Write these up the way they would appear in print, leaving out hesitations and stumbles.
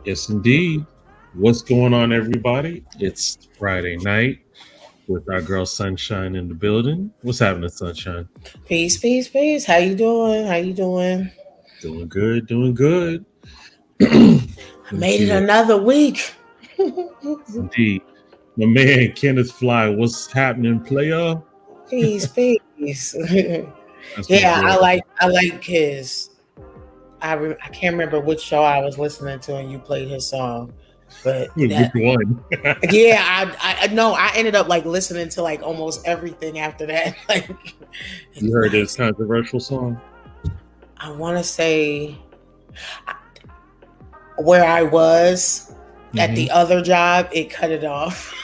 Yes, indeed. What's going on, everybody? It's Friday night with our girl Sunshine in the building. What's happening, Sunshine? Peace, peace, peace. How you doing? How you doing? Doing good, doing good. I Let me made it see what. another week. Indeed. My man, Kenneth Fly, what's happening, player? Peace, peace. That's my Yeah, boy. I like his. I can't remember which show I was listening to and you played his song, but Which that one? yeah, I no, I ended up like listening to like almost everything after that. Like You it's heard this nice. controversial song? I want to say where I was at Hmm. the other job, it cut it off.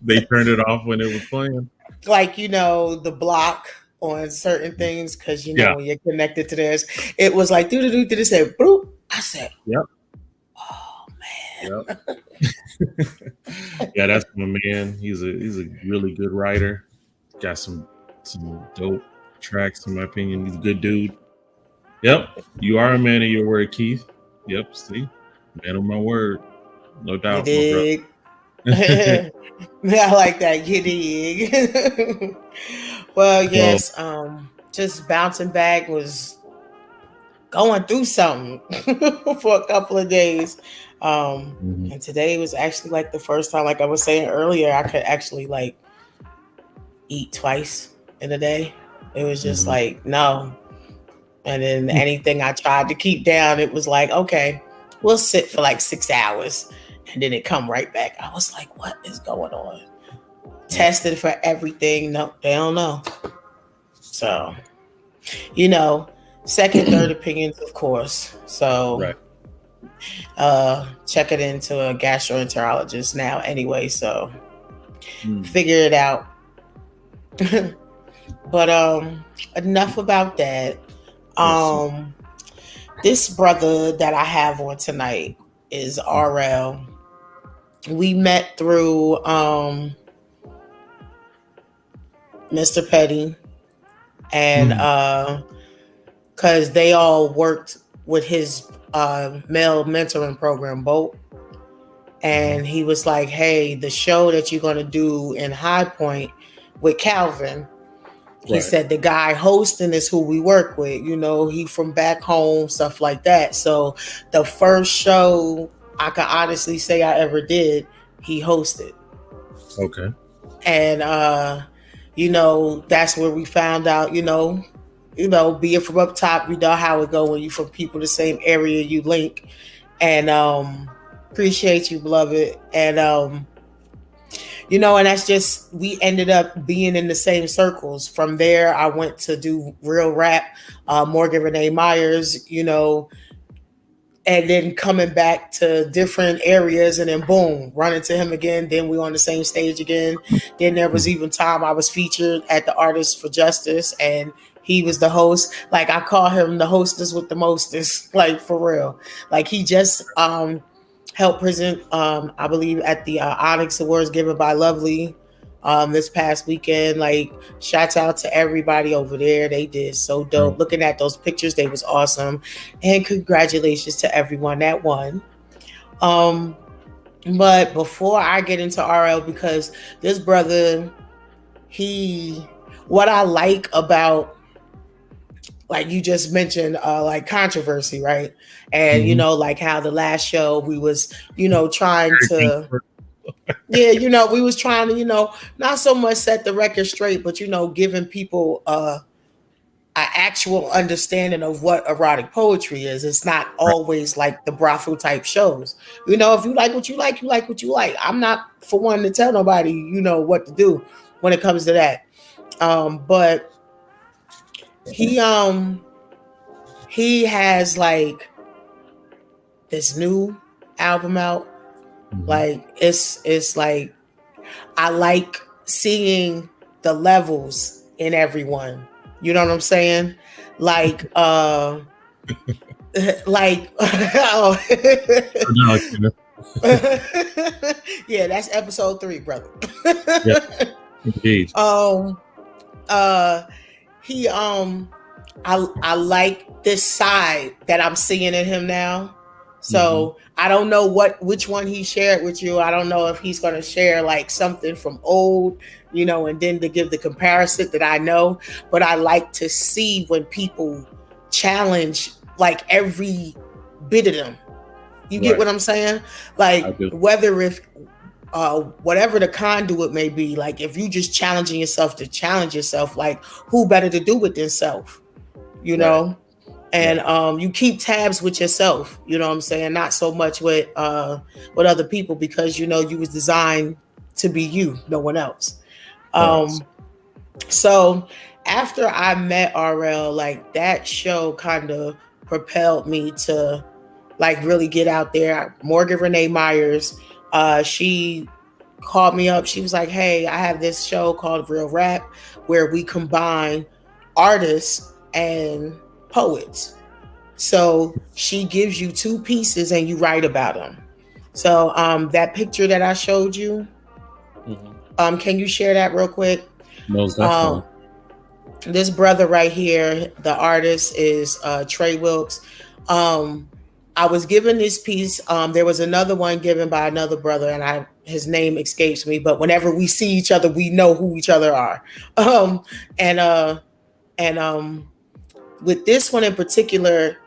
They turned it off when it was playing. Like the block on certain things because Yeah. when you're connected to this, it was like do do do did it say boop? I said, Yep. oh Yep. man. Yeah, that's my man. He's a really good writer. Got some dope tracks in my opinion. He's a good dude. Yep. You are a man of your word, Keith. Yep, see? Man of my word. No You doubt, my brother. dig? I like that. You dig? Well, So yes. Just bouncing back was going through something for a couple of days. mhm, And today was actually like the first time, like I was saying earlier, I could actually like eat twice in a day. It was just mhm. like, no. And then anything I tried to keep down, it was like, okay, we'll sit for like 6 hours. And then it come right back. I was like, what is going on? Yep. Tested for everything. No, they don't know. So, you know, second, third opinions, of course. So Right. check it into a gastroenterologist now anyway, so Mm. figure it out. But enough about that. Yes, sir. Um this brother that I have on tonight is RL. We met through Mr. Petty and Mm. cuz they all worked with his male mentoring program Bolt, Mhm. and he was like, "Hey, the show that you're going to do in High Point with Calvin," he Right. said, "the guy hosting is who we work with. He from back home, stuff like that." So the first show I can honestly say I ever did, he hosted. Okay. And that's where we found out, being from up top, you know how it go when you from people the same area, you link. And appreciate you, beloved. And and that's just, we ended up being in the same circles. From there, I went to do real rap, Morgan Renee Myers, and then coming back to different areas, and then boom, running to him again. Then we on the same stage again. Then there was Mhm. even time I was featured at the Artists for Justice, and he was the host. Like, I call him the hostess with the mostest, like, for real. Like, he just helped present, I believe, at the Onyx Awards given by Lovely this past weekend. Like, shouts out to everybody over there. They did so Right. dope. Looking at those pictures, they was awesome. And congratulations to everyone that won. Um, but before I get into RL, because this brother, he, what I like about, like you just mentioned, like controversy, right? And Mhm. like how the last show we was, trying Very to, controversial. yeah, we was trying to, not so much set the record straight, but giving people an actual understanding of what erotic poetry is. It's not Right. always like the brothel type shows. If you like what you like, you like what you like. I'm not for one to tell nobody, what to do when it comes to that. But he he has like this new album out. Mhm. Like, it's like, I like seeing the levels in everyone. You know what I'm saying? Like, like, oh. No, Kenneth. Yeah, that's episode 3, brother. Yeah, indeed. um, uh, he I like this side that I'm seeing in him now. So I don't know which one he shared with you. I don't know if he's going to share like something from old, and then to give the comparison that I know. But I like to see when people challenge like every bit of them. You get what I'm saying? Like whether if whatever the conduit may be, like if you just challenging yourself to challenge yourself, like who better to do it than self, and you keep tabs with yourself, you know what I'm saying? Not so much with other people, because you was designed to be you, no one else. So after I met RL, like that show kind of propelled me to like really get out there. Morgan Renee Myers, she called me up. She was like, hey, I have this show called Real Rap where we combine artists and poets. So she gives you 2 pieces and you write about them. So that picture that I showed you, can you share that real quick? Most definitely. This brother right here, the artist is Trey Wilkes. I was given this piece. There was another one given by another brother, and his name escapes me. But whenever we see each other, we know who each other are. With this one in particular,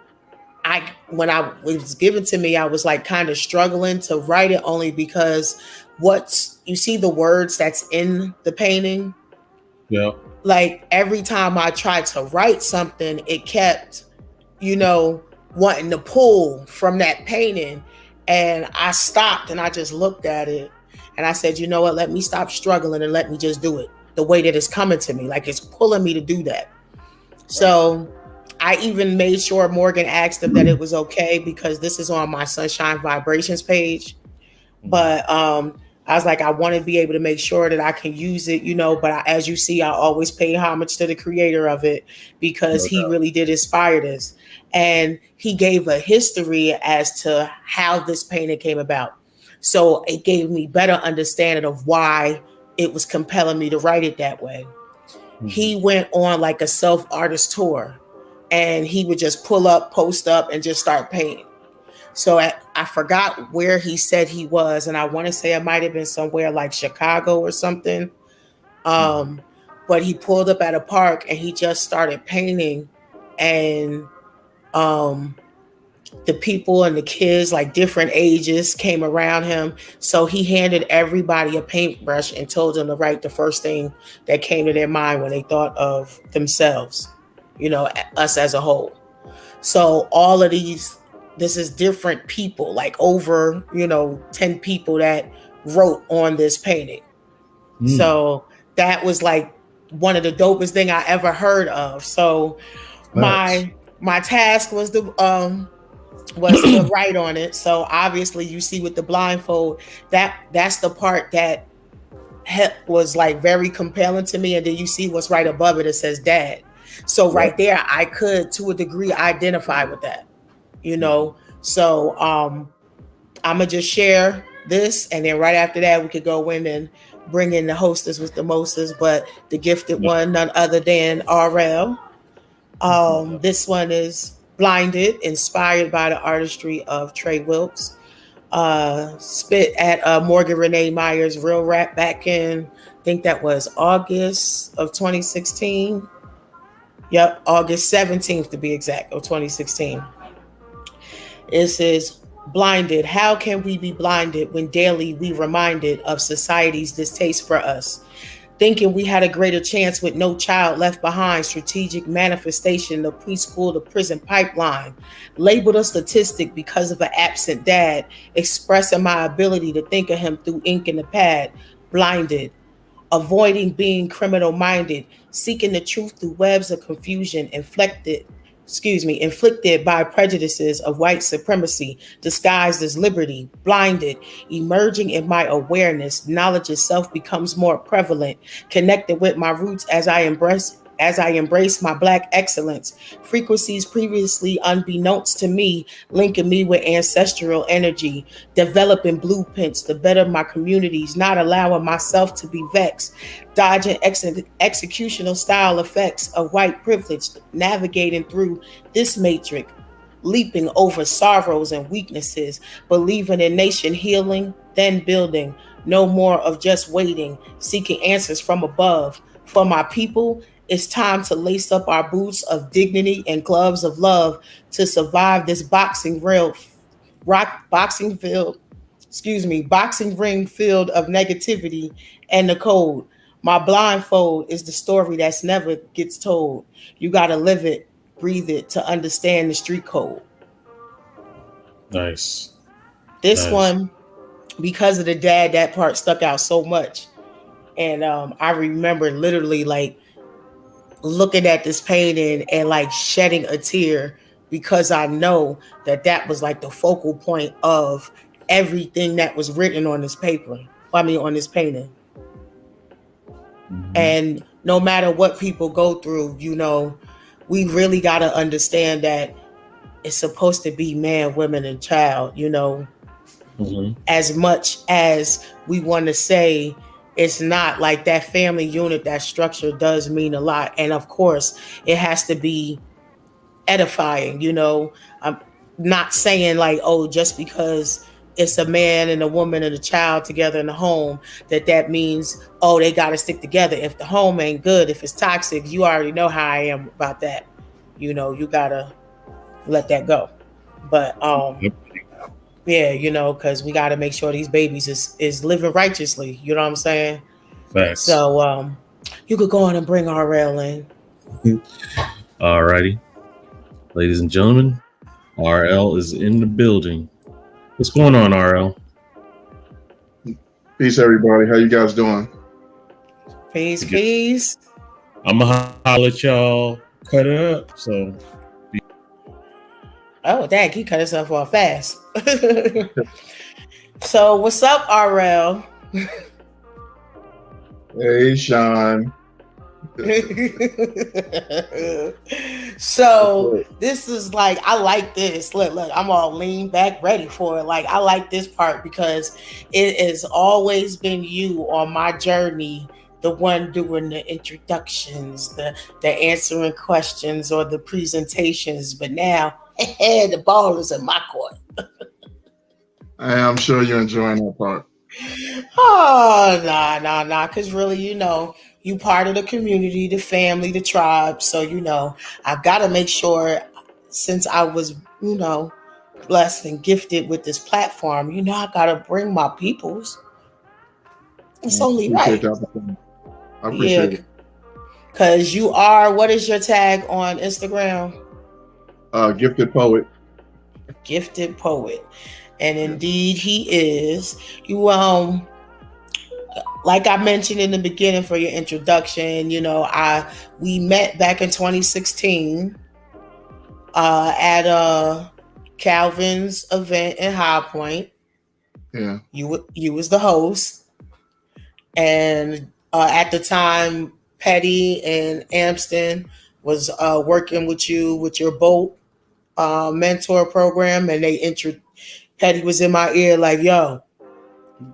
when it was given to me, I was like kind of struggling to write it, only because you see the words that's in the painting. Yeah. Like every time I tried to write something, it kept, wanting to pull from that painting. And I stopped and I just looked at it and I said, you know what, let me stop struggling and let me just do it the way that it's coming to me. Like it's pulling me to do that. Right. So I even made sure Morgan asked him that it was okay, because this is on my Sunshine Vibrations page. But I was like, I want to be able to make sure that I can use it, but as you see, I always pay homage to the creator of it, because he really did inspire this. And he gave a history as to how this painting came about. So it gave me better understanding of why it was compelling me to write it that way. He went on like a self-artist tour, and he would just pull up, post up, and just start painting. So I forgot where he said he was, and I want to say it might have been somewhere like Chicago or something. But he pulled up at a park and he just started painting, and the people and the kids, like different ages, came around him. So he handed everybody a paintbrush and told them to write the first thing that came to their mind when they thought of themselves, us as a whole. So all of this is different people, like over, 10 people that wrote on this painting. So that was like one of the dopest thing I ever heard of. So my task was to write on it. So obviously you see with the blindfold, that's the part that was like very compelling to me. And then you see what's right above it. It says Dad. So right there, I could, to a degree, identify with that. So I'm gonna just share this, and then right after that we could go in and bring in the hostess with the mostest, but the gifted one, none other than RL. This one is Blinded, inspired by the artistry of Trey Wilkes. Spit at Morgan Renee Myers Real Rap back in, I think that was August of 2016. Yep, August 17th to be exact, of 2016. It says, blinded. How can we be blinded when daily we reminded of society's distaste for us? Thinking we had a greater chance with no child left behind, strategic manifestation, the preschool to prison pipeline, labeled a statistic because of an absent dad, expressing my ability to think of him through ink in the pad, blinded. Avoiding being criminal-minded, seeking the truth through webs of confusion, inflicted by prejudices of white supremacy, disguised as liberty, blinded, emerging in my awareness, knowledge itself becomes more prevalent, connected with my roots as I as I embrace my Black excellence, frequencies previously unbeknownst to me, linking me with ancestral energy, developing blueprints to better my communities, not allowing myself to be vexed, dodging executional style effects of white privilege, navigating through this matrix, leaping over sorrows and weaknesses, believing in nation healing, then building, no more of just waiting, seeking answers from above. For my people, it's time to lace up our boots of dignity and gloves of love to survive this boxing ring field of negativity and the code. My blindfold is the story that's never gets told. You gotta live it, breathe it to understand the street code. Nice. This one, because of the dad, that part stuck out so much. And I remember literally like looking at this painting and like shedding a tear because I know that that was like the focal point of everything that was written on this paper. On this painting. Mm-hmm. And no matter what people go through, you know, we really got to understand that it's supposed to be man, woman, and child, you know. Mm-hmm. As much as we want to say it's not, like that family unit, that structure does mean a lot. And of course, it has to be edifying, you know. I'm not saying like, oh, just because it's a man and a woman and a child together in the home, that means, oh, they got to stick together. If the home ain't good, if it's toxic, you already know how I am about that. You know, you got to let that go. But yeah, you know, because we got to make sure these babies is living righteously. You know what I'm saying? Facts. So you could go on and bring RL in. All righty. Ladies and gentlemen, RL is in the building. What's going on, RL? Peace, everybody. How you guys doing? Peace. I'm going to holler at y'all. Cut it up. So... Oh, dang, he cut himself off fast. So, what's up, RL? Hey, Sean. So, this is like, I like this. Look, I'm all lean back, ready for it. Like, I like this part because it has always been you on my journey, the one doing the introductions, the answering questions or the presentations. But now, the ball is in my court. I'm sure you're enjoying that part. Oh, nah. Because really, you know, you part of the community, the family, the tribe. So, you know, I've got to make sure, since I was, you know, blessed and gifted with this platform, you know, I got to bring my peoples. It's only right. I appreciate it. Because you are, what is your tag on Instagram? Gifted poet. Gifted poet. And indeed he is. You like I mentioned in the beginning for your introduction, you know, we met back in 2016 at Calvin's event in High Point. Yeah. You was the host. And at the time, Petty and Amston was working with you with your boat mentor program, and Petty was in my ear like, yo,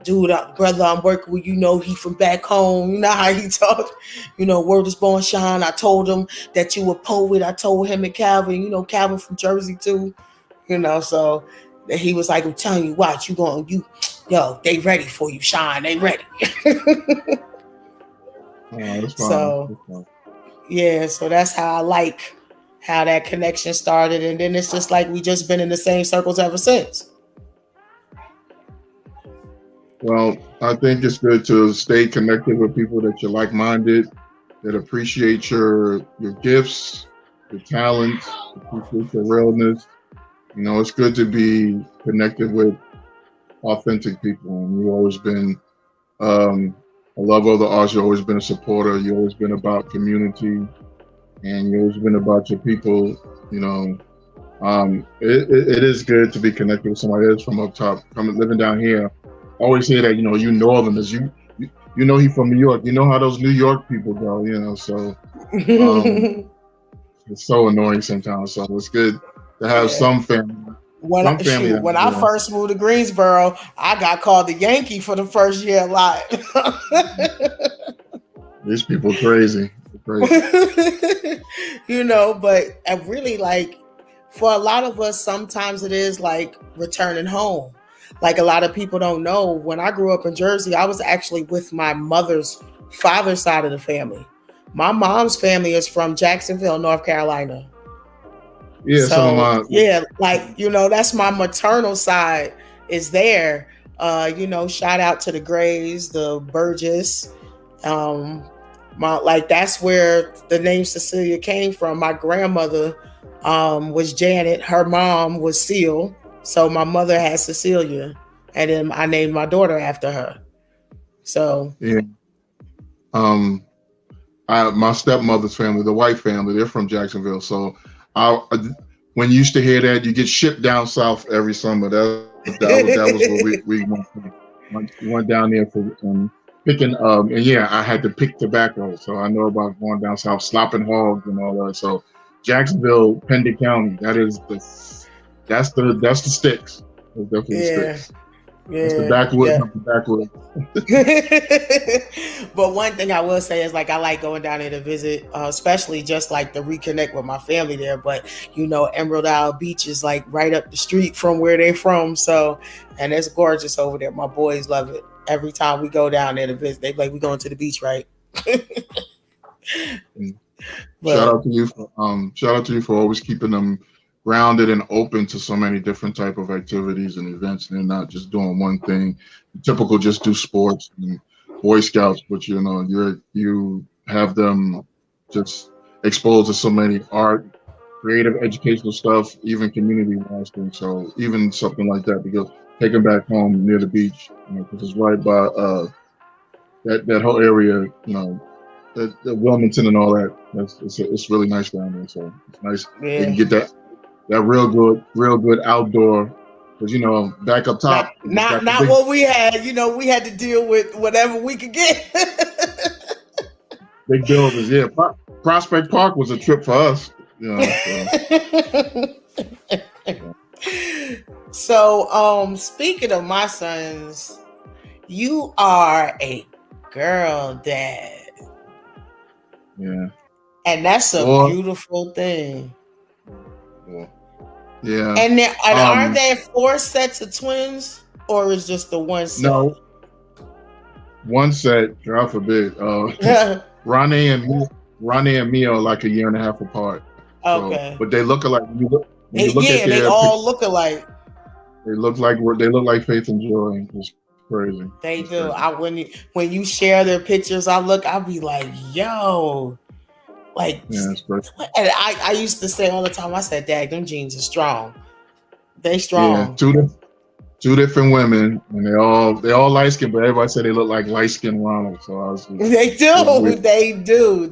dude, brother, I'm working with, you know, he from back home. You know how he talk, you know, word is born shine. I told him that you were poet. I told him and Calvin, you know, Calvin from Jersey too, you know, so he was like, I'm telling you, watch, yo, they ready for you, Shine, they ready. That's so fine. Yeah, so that's how I like how that connection started. And then it's just like we just been in the same circles ever since. Well, I think it's good to stay connected with people that you're like-minded, that appreciate your gifts, your talents, appreciate your realness. You know, it's good to be connected with authentic people. And you've always been a lover of the arts. You've always been a supporter. You've always been about community, and you've always been about your people. You know, it is good to be connected with somebody else from up top. Living down here, I always hear that, you know, you Northerners, you know, he from New York. You know how those New York people go, you know. So it's so annoying sometimes. So it's good to have some family. When Some family when I first moved to Greensboro, I got called the Yankee for the first year of life. These people crazy. Crazy. You know, but I really like for a lot of us, sometimes it is like returning home. Like a lot of people don't know, when I grew up in Jersey, I was actually with my mother's father's side of the family. My mom's family is from Jacksonville, North Carolina. Yeah, So yeah, like, you know, that's my maternal side is there. You know, shout out to the Grays, the Burgess. Like that's where the name Cecilia came from. My grandmother was Janet, her mom was Seal. So my mother had Cecilia, and then I named my daughter after her. So yeah. My stepmother's family, the White family, they're from Jacksonville. So when you used to hear that, you get shipped down south every summer. That was what we went down there for picking. And yeah, I had to pick tobacco, so I know about going down south, slopping hogs and all that. So Jacksonville, Pender County, that's the sticks. That's definitely the sticks. Yeah, it's the backwoods, not the backwoods. But one thing I will say is, like, I like going down there to visit, especially just like to reconnect with my family there. But you know, Emerald Isle Beach is like right up the street from where they're from, so and it's gorgeous over there. My boys love it. Every time we go down there to visit, they like, we going to the beach, right? Shout out to you for always keeping them grounded and open to so many different type of activities and events, and they're not just doing one thing. Typical, just do sports and Boy Scouts, but you know, you have them just exposed to so many art, creative, educational stuff, even community-wise things. So even something like that, because take them back home near the beach, you know, because it's right by that whole area, you know, the Wilmington and all that. It's really nice down there. So it's nice. Yeah. You can get that real good outdoor, because you know, back up top. Not what we had. You know, we had to deal with whatever we could get. Big buildings, yeah. Prospect Park was a trip for us. You know, so speaking of my sons, you are a girl dad. Yeah. And that's a beautiful thing. Yeah. And are there 4 sets of twins, or is just the one set? No. One set, God forbid. Ronnie and me are like a year and a half apart. Okay. So, but they look alike. They all look alike. They look like Faith and Joy. It's crazy. They do. Crazy. When you share their pictures, I'll be like, yo. Like, yeah, and I used to say all the time, I said, Dad, them jeans are strong. They strong. Yeah, two different women, and they all light skinned, but everybody said they look like light skinned Ronald. So I was they do.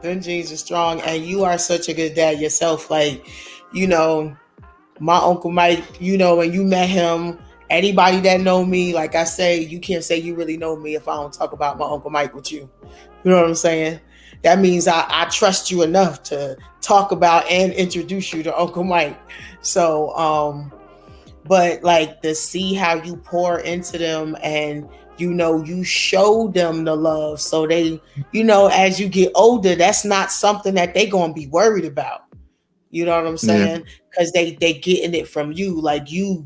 Them jeans are strong, and you are such a good dad yourself. Like, you know, my Uncle Mike, you know, when you met him, anybody that know me, like I say, you can't say you really know me if I don't talk about my Uncle Mike with you. You know what I'm saying? That means I trust you enough to talk about and introduce you to Uncle Mike. So, but like to see how you pour into them, and you know, you show them the love, so they, you know, as you get older, that's not something that they gonna be worried about. You know what I'm saying? Because they getting it from you. Like you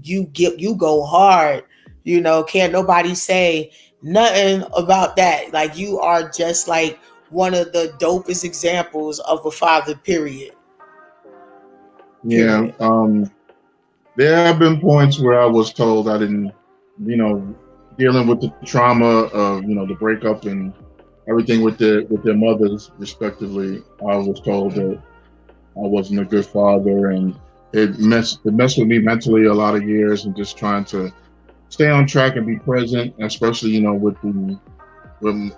go hard. You know, can't nobody say nothing about that. Like you are just like one of the dopest examples of a father, period. Yeah. There have been points where I was told I didn't, you know, dealing with the trauma of, you know, the breakup and everything with their mothers respectively. I was told that I wasn't a good father, and it messed with me mentally a lot of years, and just trying to stay on track and be present, especially, you know, with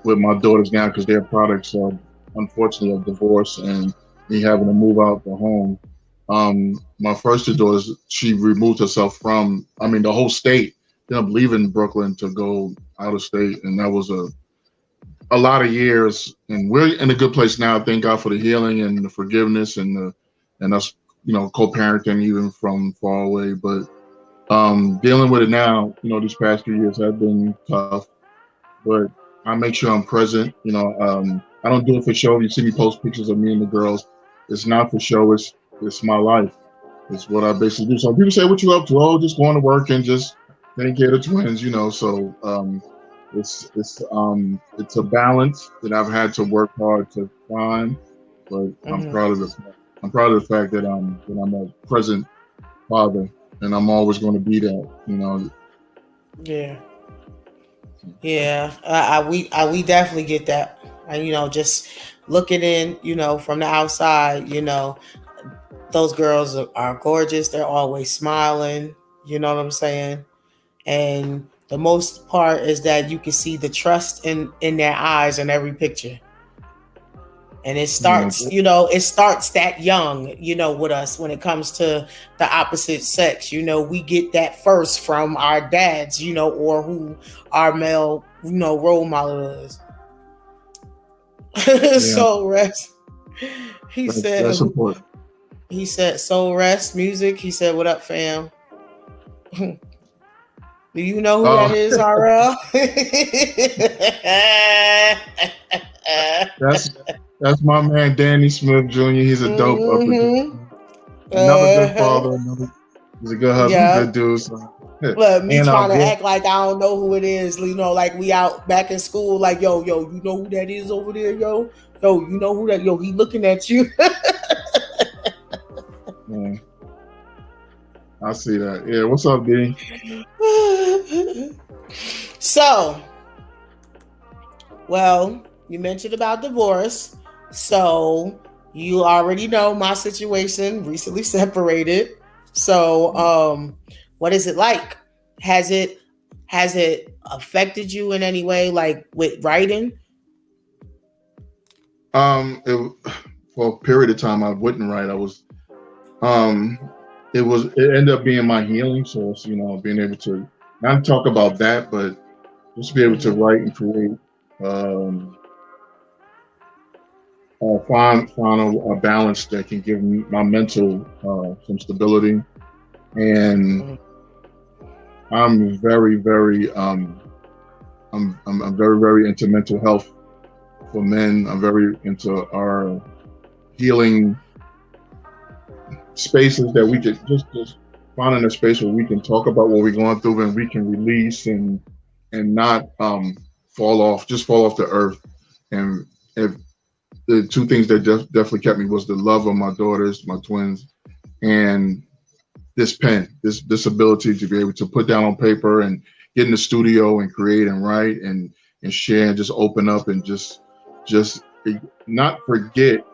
my daughters now, because they're products of, unfortunately, of divorce and me having to move out the home. My first 2 daughters, she removed herself from, the whole state ended up leaving Brooklyn to go out of state, and that was a lot of years. And we're in a good place now. Thank God for the healing and the forgiveness and us, co-parenting even from far away. But dealing with it now, these past 3 years have been tough. But I make sure I'm present. I don't do it for show. You see me post pictures of me and the girls. It's not for show. It's my life. It's what I basically do. So people say, "What you up to?" "Oh, just going to work and just taking care of the twins." So it's a balance that I've had to work hard to find. But I'm proud of the fact that I'm a present father, and I'm always going to be that. Yeah. We definitely get that. And just looking in, from the outside, those girls are gorgeous. They're always smiling. You know what I'm saying? And the most part is that you can see the trust in their eyes in every picture. And it starts, it starts that young, with us when it comes to the opposite sex. We get that first from our dads, or who our male, role model is. Soul Rest. That's important. He said, Soul Rest Music. He said, "What up, fam?" Do you know who that is, RL? That's my man, Danny Smith Jr. He's a dope another good father. He's a good husband, good dude. So. Look, me trying to act like I don't know who it is. Like we out back in school, like, yo, you know who that is over there, yo? Yo, you know who that, yo, he looking at you. Yeah. I see that. Yeah, what's up, D? So, well, you mentioned about divorce. So you already know my situation, recently separated. So, what is it like? Has it affected you in any way, like with writing? For a period of time, I wouldn't write. I was, it ended up being my healing source. Being able to not talk about that, but just be able to write and create. Find a balance that can give me my mental some stability, and I'm very, very I'm very, very into mental health for men. I'm very into our healing spaces that we could just finding a space where we can talk about what we're going through and we can release and not fall off the earth. And if the two things that definitely kept me was the love of my daughters, my twins, and this pen, this ability to be able to put down on paper and get in the studio and create and write and share and just open up and just not forget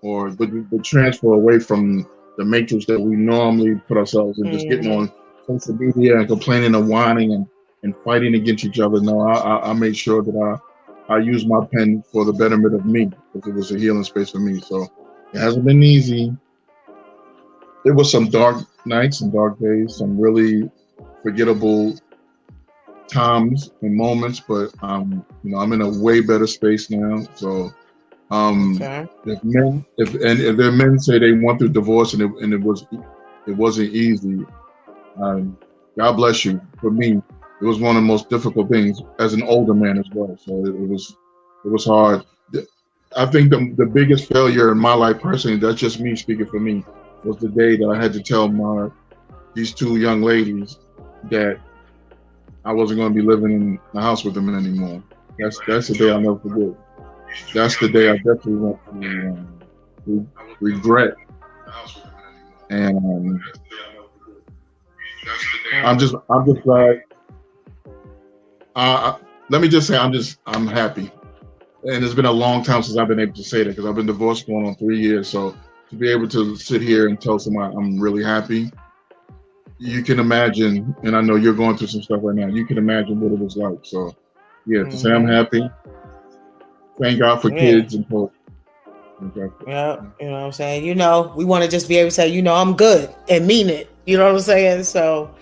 but transfer away from the matrix that we normally put ourselves in, just getting on social media and complaining and whining and fighting against each other. No, I made sure that I use my pen for the betterment of me, because it was a healing space for me. So it hasn't been easy. There was some dark nights and dark days, some really forgettable times and moments, but I'm in a way better space now. So if their men say they went through divorce and it wasn't easy, God bless you. For me, it was one of the most difficult things as an older man as well. So it was hard. I think the biggest failure in my life personally, that's just me speaking for me, was the day that I had to tell these two young ladies that I wasn't going to be living in the house with them anymore. That's the day I'll never forget. That's the day I definitely went to regret. And I'm just glad. Let me just say, I'm happy. And it's been a long time since I've been able to say that, because I've been divorced going on 3 years. So to be able to sit here and tell somebody I'm really happy, you can imagine, and I know you're going through some stuff right now, you can imagine what it was like. So yeah, to say I'm happy, thank God for kids and hope. Okay. Yeah, you know what I'm saying? We want to just be able to say, I'm good and mean it. You know what I'm saying? So,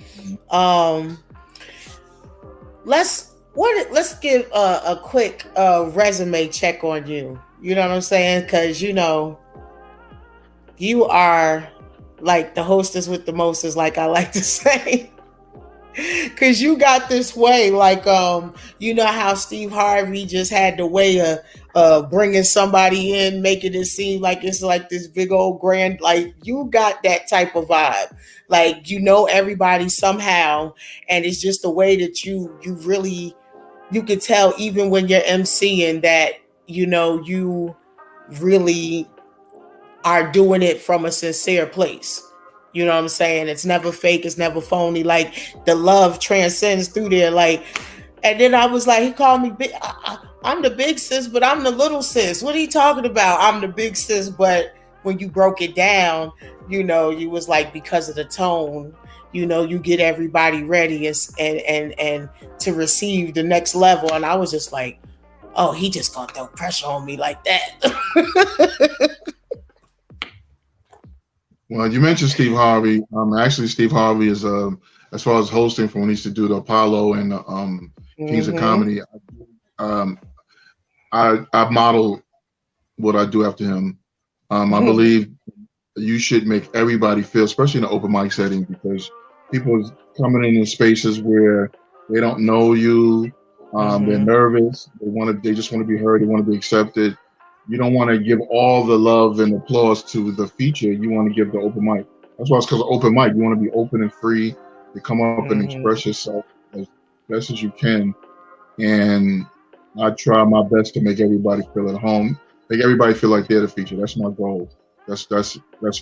let's give a quick resume check on you. You know what I'm saying? Because you are like the hostess with the mostest, like I like to say. Cause you got this way, like you know how Steve Harvey just had the way of bringing somebody in, making it seem like it's like this big old grand. Like you got that type of vibe, like everybody somehow, and it's just the way that you really you could tell even when you're emceeing that you really are doing it from a sincere place. You know what I'm saying? It's never fake. It's never phony. Like the love transcends through there. Like, and then I was like, he called me big. I'm the big sis, but I'm the little sis. What are you talking about? I'm the big sis. But when you broke it down, you was like, because of the tone, you get everybody ready and to receive the next level. And I was just like, oh, he just gonna throw pressure on me like that. Well, you mentioned Steve Harvey. Actually, Steve Harvey is as far as hosting from when he used to do the Apollo and Kings of Comedy. I model what I do after him. I believe you should make everybody feel, especially in an open mic setting, because people coming in spaces where they don't know you. They're nervous. They just want to be heard. They want to be accepted. You don't want to give all the love and applause to the feature. You want to give the open mic. That's why it's called open mic. You want to be open and free to come up and express yourself as best as you can. And I try my best to make everybody feel at home, make everybody feel like they're the feature. That's my goal. That's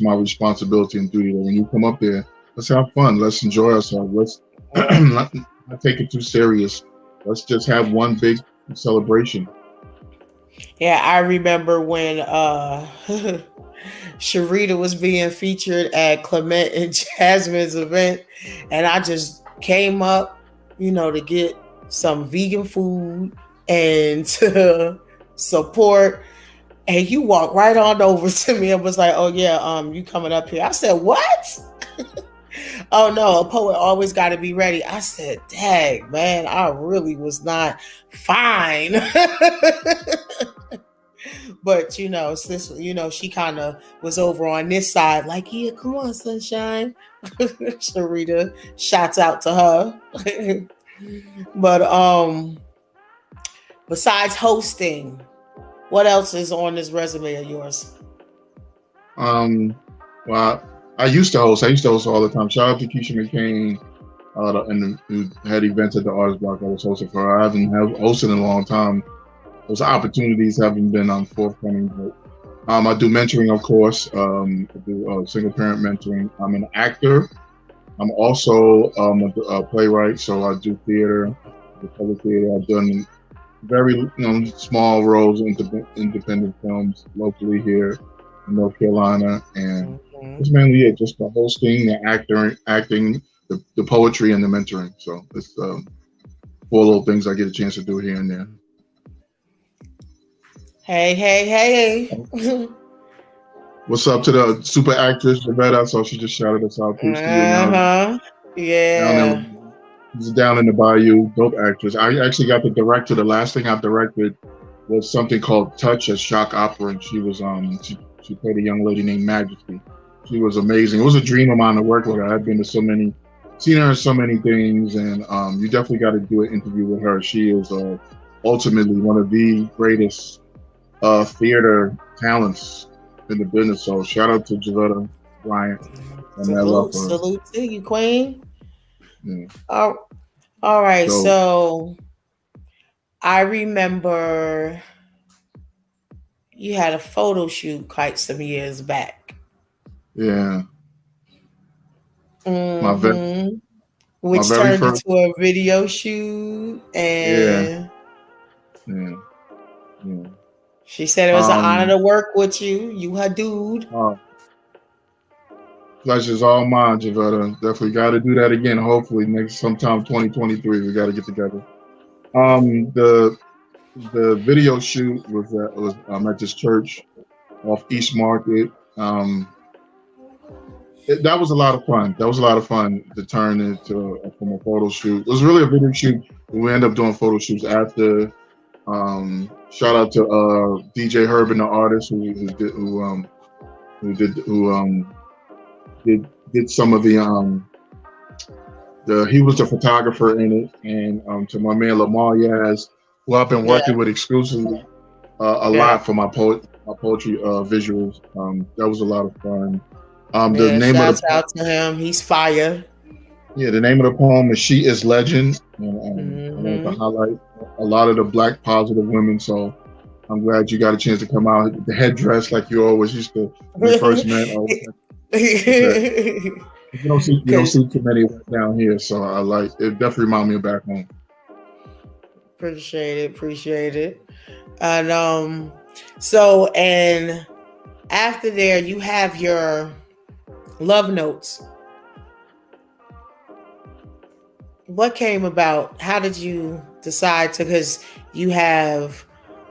my responsibility and duty. That when you come up there, let's have fun. Let's enjoy ourselves. Let's not take it too serious. Let's just have one big celebration. Yeah, I remember when Sharita was being featured at Clement and Jasmine's event, and I just came up, to get some vegan food and to support. And you walked right on over to me and was like, "Oh yeah, you coming up here?" I said, "What?" Oh no, a poet always got to be ready. I said, "Dang, man, I really was not fine." But sis, she kind of was over on this side, like, "Yeah, come on, sunshine." Sharita, shouts out to her. But besides hosting, what else is on this resume of yours? Well, I used to host all the time. Shout out to Keisha McCain, and who had events at the Artist Block I was hosting for her. I haven't hosted in a long time. Those opportunities haven't been forthcoming. But I do mentoring, of course. I do single parent mentoring. I'm an actor. I'm also a playwright, so I do theater, the public theater. I've done very small roles in independent films locally here in North Carolina, and it's mainly it, just the hosting, the acting, the poetry, and the mentoring. So it's 4 little things I get a chance to do here and there. Hey. What's up to the super actress, Javetta? So she just shouted us out. Yeah. She's down in the bayou, dope actress. I actually got to direct her. The last thing I directed was something called Touch, a shock opera, and she was she played a young lady named Majesty. She was amazing. It was a dream of mine to work with her. I've been to seen her in so many things, and you definitely got to do an interview with her. She is ultimately one of the greatest theater talents in the business. So shout out to Javetta Bryant. Salute to you, Queen. Yeah. All right. So I remember you had a photo shoot quite some years back. Yeah. Which turned into a video shoot, and yeah. She said it was an honor to work with you. You her dude. Pleasure's all mine, Javetta. Definitely got to do that again. Hopefully sometime 2023 we got to get together. The video shoot was at this church off East Market. That was a lot of fun. That was a lot of fun to turn into from a photo shoot. It was really a video shoot. We ended up doing photo shoots after. Shout out to DJ Herban, the artist who did some of the he was the photographer in it, and to my man Lamar Yaz, who I've been working with exclusively a lot for my poetry visuals. That was a lot of fun. The name shouts out to him. He's fire. Yeah, the name of the poem is "She Is Legend," and I wanted to highlight a lot of the Black positive women. So I'm glad you got a chance to come out. The headdress, like you always used to when you first met. You don't see too many down here, so I like it. Definitely remind me of back home. Appreciate it. And so and after there, you have your love notes. What came about? How did you decide to? Because you have,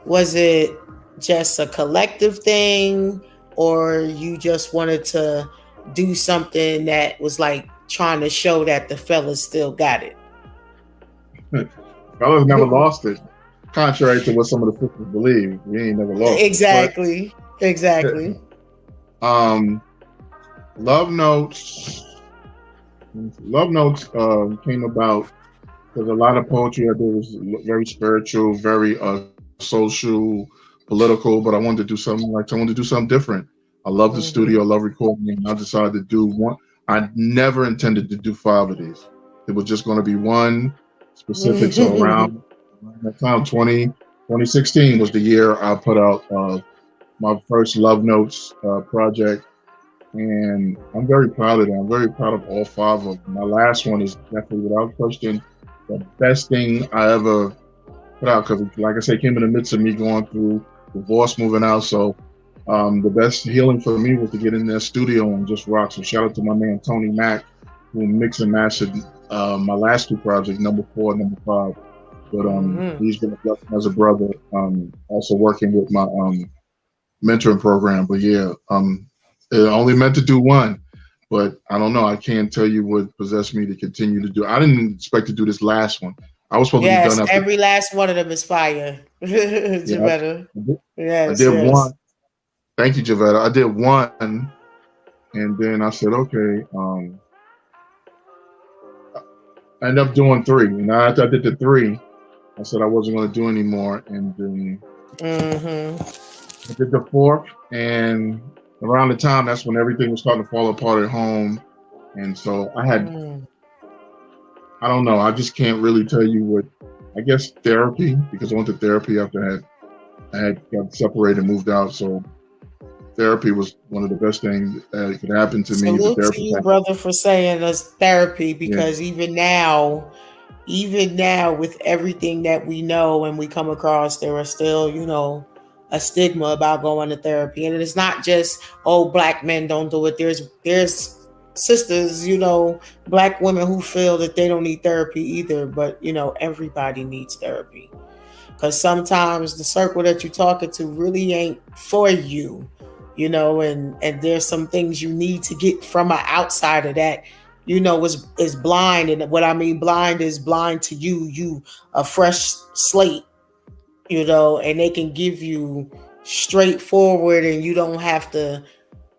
was it just a collective thing, or you just wanted to do something that was like trying to show that the fellas still got it? Fellas never lost it, contrary to what some of the sisters believe. We ain't never lost exactly. it. Exactly. Love notes. Love notes came about because a lot of poetry I did was very spiritual, very social, political. But I wanted to do something different. I love the studio, I love recording, and I decided to do one. I never intended to do 5 of these. It was just going to be one specific. So around that time, 2016 was the year I put out my first Love Notes project. And I'm very proud of that. I'm very proud of all 5 of them. My last one is definitely, without question, the best thing I ever put out. Because, like I said, it came in the midst of me going through divorce, moving out. So the best healing for me was to get in their studio and just rock. So shout out to my man Tony Mack, who mixed and mastered my last 2 projects, number 4 and number 5. But he's been a blessing as a brother. Also working with my mentoring program. But yeah, it only meant to do one, but I don't know. I can't tell you what possessed me to continue to do. I didn't expect to do this last one. I was supposed to be done after. Every last one of them is fire. Javetta. I did one. Thank you, Javetta. I did one, and then I said, okay. I ended up doing 3. And after I did the 3, I said I wasn't going to do any more, and then I did the 4th, and around the time, that's when everything was starting to fall apart at home. And so I had, I don't know, I just can't really tell you what, I guess therapy, because I went to therapy after I had got separated and moved out. So therapy was one of the best things that could happen to me. Salute to you, brother, for saying us therapy, because even now, with everything that we know and we come across, there are still, a stigma about going to therapy. And it's not just, Black men don't do it. There's sisters, Black women who feel that they don't need therapy either. But, everybody needs therapy. Because sometimes the circle that you're talking to really ain't for you, and there's some things you need to get from an outsider that, is blind. And what I mean blind is blind to you, a fresh slate. And they can give you straightforward, and you don't have to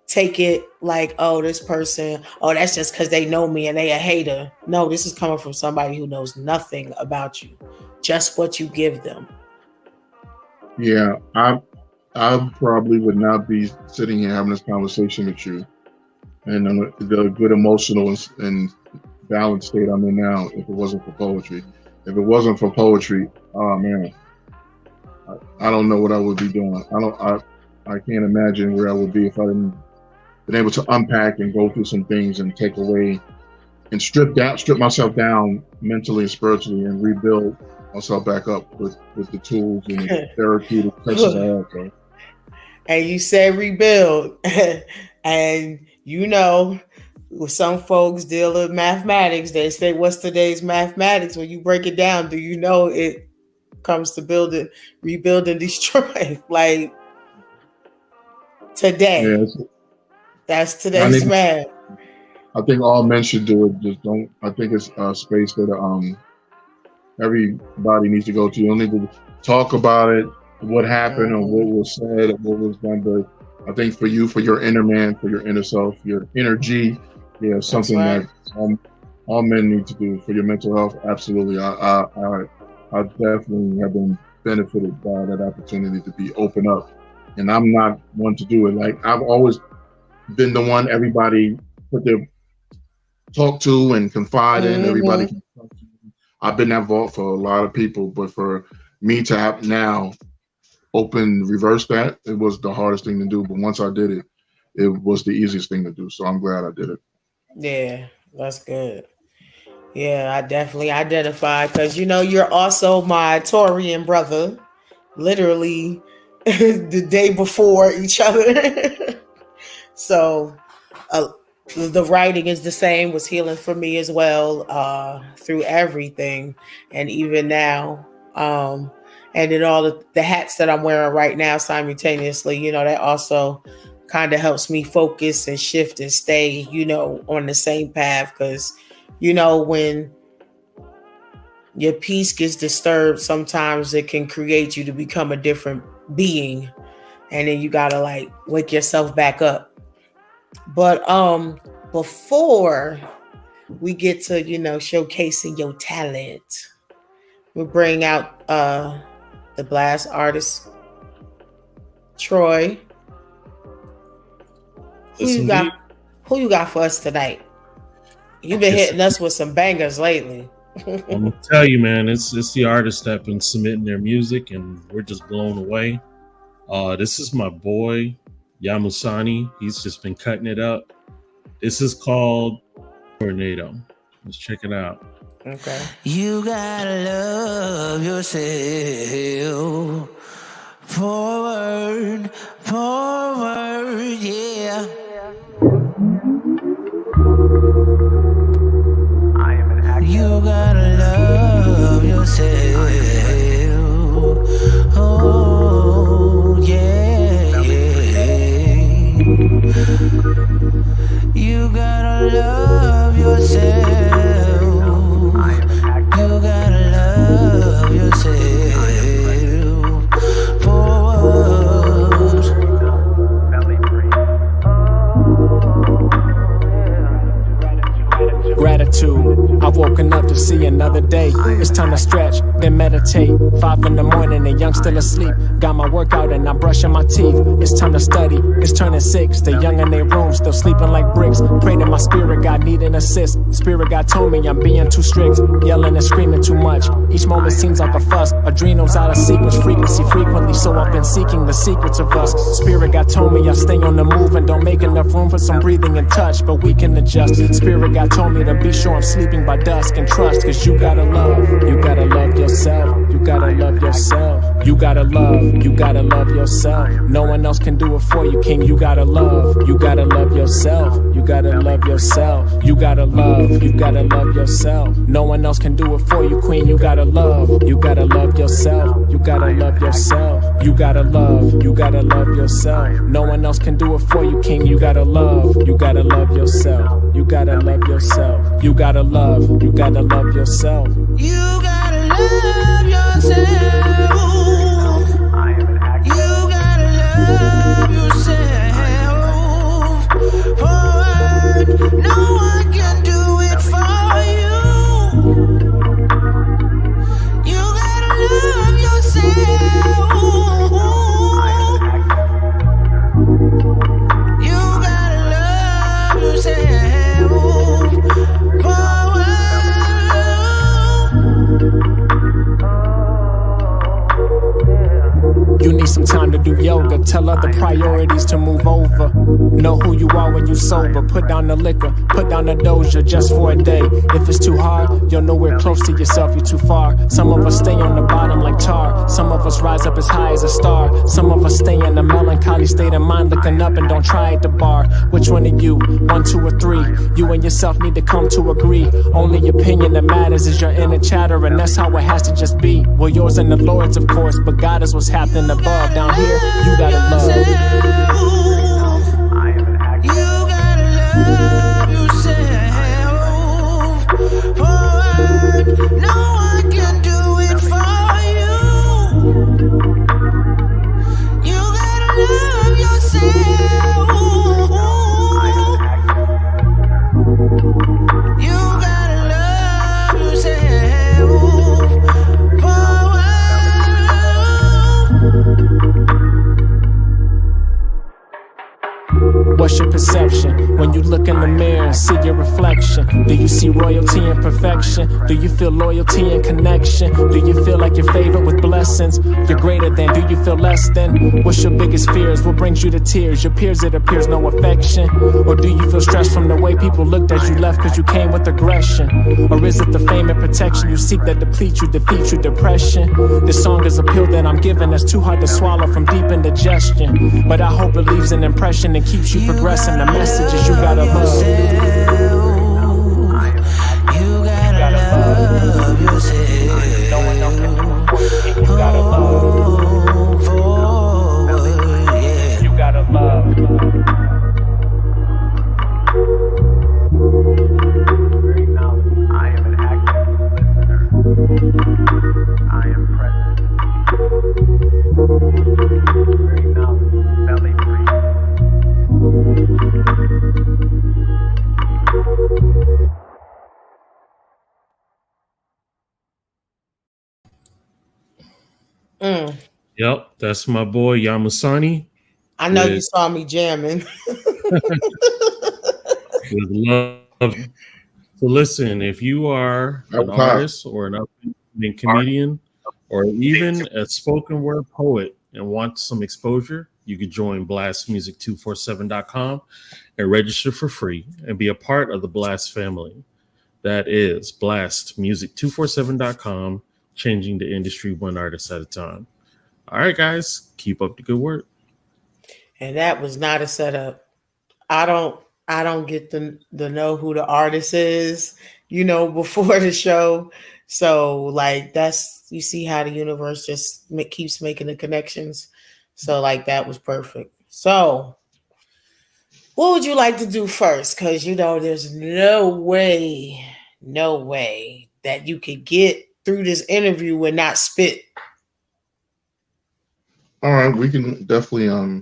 take it like, this person, that's just because they know me and they a hater. No, this is coming from somebody who knows nothing about you, just what you give them. Yeah, I probably would not be sitting here having this conversation with you and the good emotional and balanced state I'm in now if it wasn't for poetry. If it wasn't for poetry, oh man, I don't know what I would be doing. I can't imagine where I would be if I hadn't been able to unpack and go through some things and take away and strip myself down mentally and spiritually and rebuild myself back up with the tools and the therapeutic sessions I have. So. And you say rebuild, and some folks deal with mathematics. They say, "What's today's mathematics?" When you break it down, do you know it comes to building, rebuild, and destroy? Like today, that's today's math. I think all men should do it. Just don't. I think it's a space that everybody needs to go to. You don't need to talk about it, what happened, or what was said, or what was done. But I think for you, for your inner man, for your inner self, your energy, yeah, something that all men need to do for your mental health. Absolutely, I definitely have been benefited by that opportunity to be open up, and I'm not one to do it. Like I've always been the one everybody put their talk to and confide in. Everybody can talk to. I've been that vault for a lot of people, but for me to have now reverse that, it was the hardest thing to do. But once I did it, it was the easiest thing to do. So I'm glad I did it. Yeah, that's good. Yeah, I definitely identify because you're also my Taurian brother, literally the day before each other. So the writing is the same, was healing for me as well, through everything, and even now, and then all the hats that I'm wearing right now simultaneously, that also kind of helps me focus and shift and stay, on the same path. Because, when your peace gets disturbed, sometimes it can create you to become a different being. And then you got to wake yourself back up. But before we get to, showcasing your talent, we bring out the blast artist, Troy. Who you got for us tonight? You've been hitting us with some bangers lately. I'm gonna tell you, man, it's the artists that have been submitting their music, and we're just blown away. This is my boy Yamusani. He's just been cutting it up. This is called Tornado. Let's check it out. Okay. You gotta love yourself. Forward, yeah. You gotta love yourself. Oh, yeah. You gotta love yourself. You gotta love yourself. Forward. Gratitude. I've woken up to see another day. It's time to stretch, then meditate. 5 in the morning and young still asleep. Got my workout and I'm brushing my teeth. It's time to study, it's turning 6. The young in their room still sleeping like bricks. Prayed to my spirit God need an assist. Spirit God told me I'm being too strict. Yelling and screaming too much. Each moment seems like a fuss. Adrenals out of sequence, frequency frequently. So I've been seeking the secrets of us. Spirit God told me I stay on the move and don't make enough room for some breathing and touch. But we can adjust. Spirit God told me to be sure I'm sleeping by dusk and trust. Cause you gotta love yourself. You gotta love yourself. You gotta love yourself. No one else can do it for you, King. You gotta love yourself. You gotta love yourself. You gotta love yourself. No one else can do it for you, Queen. You gotta love yourself. You gotta love yourself. You gotta love yourself. No one else can do it for you, King. You gotta love yourself. You gotta love yourself. You gotta love yourself. You gotta love yourself. You gotta love yourself. Forward, no one can do it for you. You gotta love yourself. You gotta love yourself. Forward. You need some time to do yoga. Tell other priorities to move over. Know who you are when you sober. Put down the liquor, put down the doja just for a day. If it's too hard, you're nowhere close to yourself, you're too far. Some of us stay on the bottom like tar. Some of us rise up as high as a star. Some of us stay in a melancholy state of mind, looking up and don't try at the bar. Which one of you? 1, 2, or 3? You and yourself need to come to agree. Only opinion that matters is your inner chatter, and that's how it has to just be. Well, yours and the Lord's, of course, but God is what's happening above. Down here, you gotta love. You gotta love yourself. What's your perception when you look in the mirror and see your reflection? Do you see royalty and perfection? Do you feel loyalty and connection? Do you feel like you're favored with blessings? You're greater than, do you feel less than? What's your biggest fears? What brings you to tears? Your peers, it appears no affection. Or do you feel stressed from the way people looked as you left cause you came with aggression? Or is it the fame and protection you seek that deplete you, defeat you, depression? This song is a pill that I'm giving that's too hard to swallow from deep indigestion. But I hope it leaves an impression and keeps you progressing. The message is you gotta love. You gotta love yourself. You gotta love. Forward, yeah. You gotta love. I am an active listener. I am present. Very knowledge, belly free. Yep, that's my boy Yamasani. I know you With- saw me jamming. with love. So listen, if you are an Okay. artist or an up-and-coming comedian or even a spoken word poet and want some exposure, you could join blastmusic247.com and register for free and be a part of the Blast family. That is blastmusic247.com, changing the industry one artist at a time. All right, guys, keep up the good work. And that was not a setup. I don't get to know who the artist is, before the show. So like that's, you see how the universe just keeps making the connections. So like that was perfect. So what would you like to do first? Because there's no way that you could get through this interview and not spit. All right, we can definitely I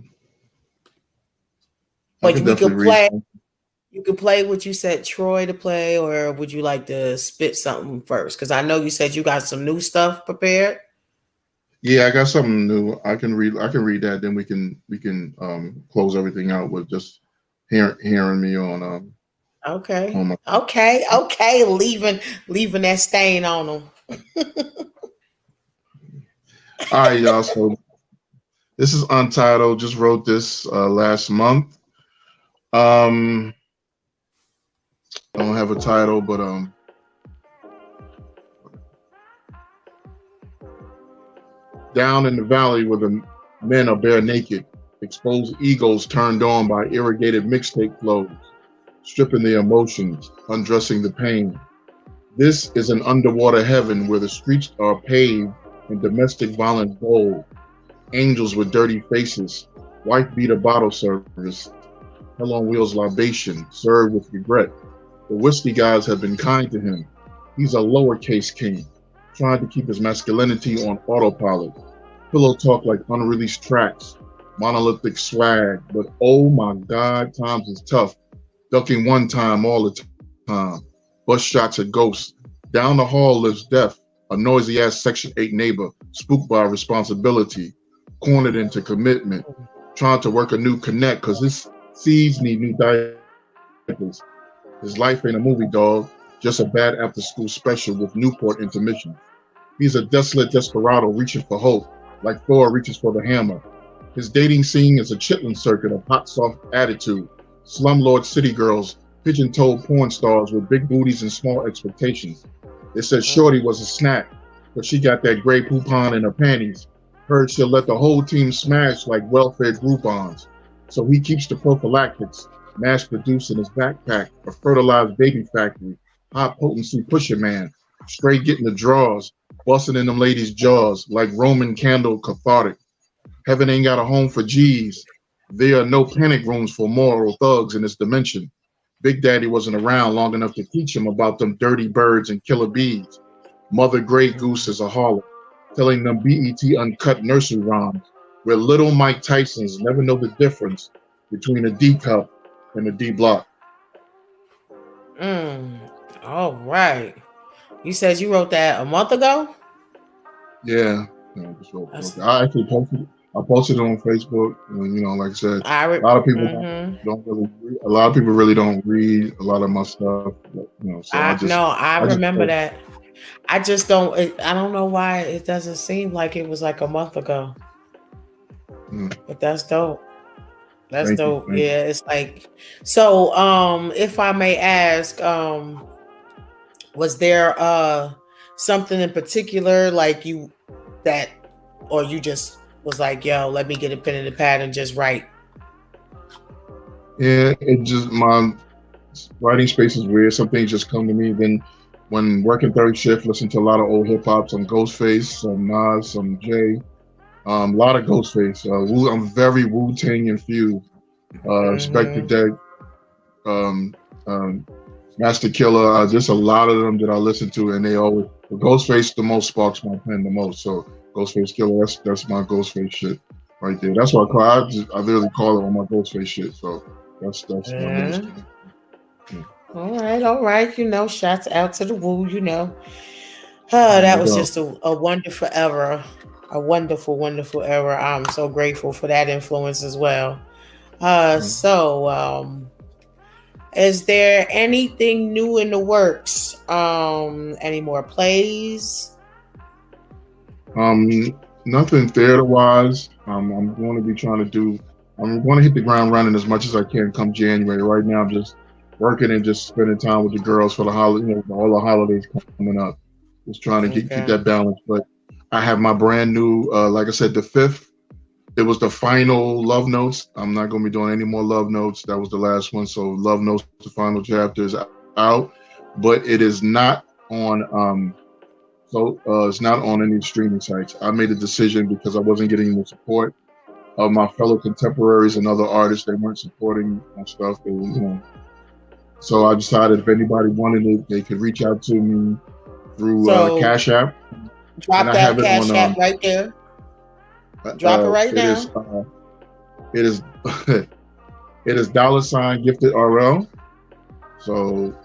But can we could definitely play. read. You could play what you said Troy to play, or would you like to spit something first? Because I know you said you got some new stuff prepared. Yeah, I got something new. I can read that. Then we can close everything out with just hearing me on Okay. on my. Okay. Leaving that stain on them. All right, y'all. So this is Untitled. Just wrote this last month. I don't have a title, but down in the valley where the men are bare naked, exposed egos turned on by irrigated mixtape flows, stripping the emotions, undressing the pain. This is an underwater heaven where the streets are paved and domestic violence bold. Angels with dirty faces, wife beater bottle service, hell on wheels libation, served with regret. The whiskey guys have been kind to him. He's a lowercase king, trying to keep his masculinity on autopilot. Pillow talk like unreleased tracks, monolithic swag, but oh my God, times is tough. Ducking one time all the time. Bus shots at ghosts. Down the hall lives death, a noisy ass Section 8 neighbor, spooked by responsibility, cornered into commitment, trying to work a new connect because his seeds need new diapers. His life ain't a movie, dog, just a bad after school special with Newport intermission. He's a desolate desperado reaching for hope, like Thor reaches for the hammer. His dating scene is a chitlin circuit of hot, soft attitude, slumlord city girls, pigeon-toed porn stars with big booties and small expectations. They said Shorty was a snack, but she got that gray poupon in her panties. Heard she'll let the whole team smash like welfare Groupons. So he keeps the prophylactics, mass-produced in his backpack, a fertilized baby factory, high-potency pusher man, straight getting the draws, busting in them ladies' jaws like Roman candle cathartic. Heaven ain't got a home for G's. There are no panic rooms for moral thugs in this dimension. Big Daddy wasn't around long enough to teach him about them dirty birds and killer bees. Mother Grey Goose is a harlot, telling them BET uncut nursery rhymes, where little Mike Tysons never know the difference between a D cup and a D block. All right. You said you wrote that a month ago? Yeah, no, just wrote. I I posted it on Facebook, and like I said, a lot of people don't really. A lot of people really don't read a lot of my stuff. So I remember just, that. I just don't. I don't know why it doesn't seem like it was like a month ago. But that's dope. That's Thank dope. you. Yeah, it's like so. If I may ask, was there something in particular like you that, or you just was like, yo, let me get a pen and a pad and just write? Yeah, it just my writing space is weird. Some things just come to me. Then when working third shift, listen to a lot of old hip hop, some Ghostface, some Nas, some Jay, a lot of Ghostface. I'm very Wu-Tang infused. Spectre Deck, Master Killer. Just a lot of them that I listen to, and they always Ghostface the most sparks my pen the most. So Ghostface Killer, that's my Ghostface shit right there. That's what I literally call it on my Ghostface shit. So that's my biggest thing. All right. Shouts out to the Wu. That was just a wonderful era, a wonderful, wonderful era. I'm so grateful for that influence as well. So, is there anything new in the works? Any more plays? Nothing theater-wise. I'm going to be trying to I'm going to hit the ground running as much as I can come January. Right now, I'm just working and just spending time with the girls for the holiday, all the holidays coming up. Just trying to keep that balance. But I have my brand new, like I said, the 5th. It was the final Love Notes. I'm not going to be doing any more Love Notes. That was the last one. So Love Notes, the final chapter is out, but it is not on. It's not on any streaming sites. I made a decision because I wasn't getting the support of my fellow contemporaries and other artists. They weren't supporting my stuff. So I decided if anybody wanted it, they could reach out to me through Cash App. Drop that Cash App right there. Drop it right now. It is $, gifted RL. So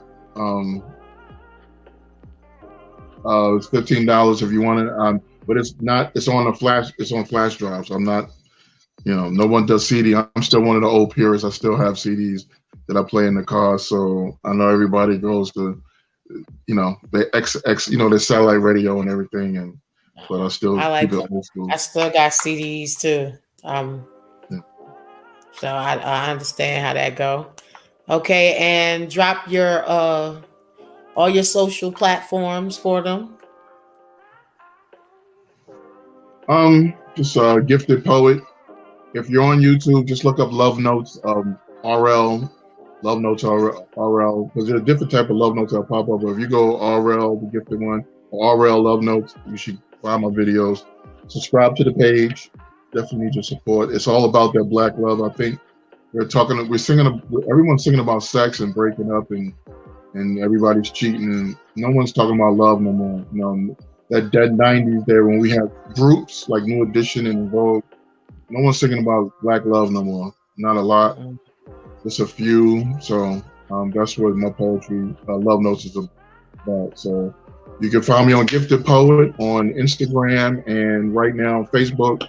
it's $15 if you want it. But it's not. It's on a flash. It's on flash drive. So I'm not. No one does CD. I'm still one of the old purists. I still have CDs that I play in the car. So I know everybody goes to, the satellite radio and everything, but I still keep it old school. I still got CDs too. So I understand how that go. Okay, and drop your all your social platforms for them. Just Gifted Poet. If you're on YouTube, just look up Love Notes RL. Love Notes RL, because there's a different type of Love Notes that pop up. But if you go RL, the gifted one, or RL Love Notes, you should find my videos. Subscribe to the page. Definitely need your support. It's all about that Black love. I think everyone's singing about sex and breaking up, and everybody's cheating, and no one's talking about love no more. That dead 90s there when we had groups like New Edition and Vogue. No one's singing about Black love no more. Not a lot. Just a few. So that's what my poetry, Love Notes, is about. So you can find me on Gifted Poet on Instagram, and right now on Facebook.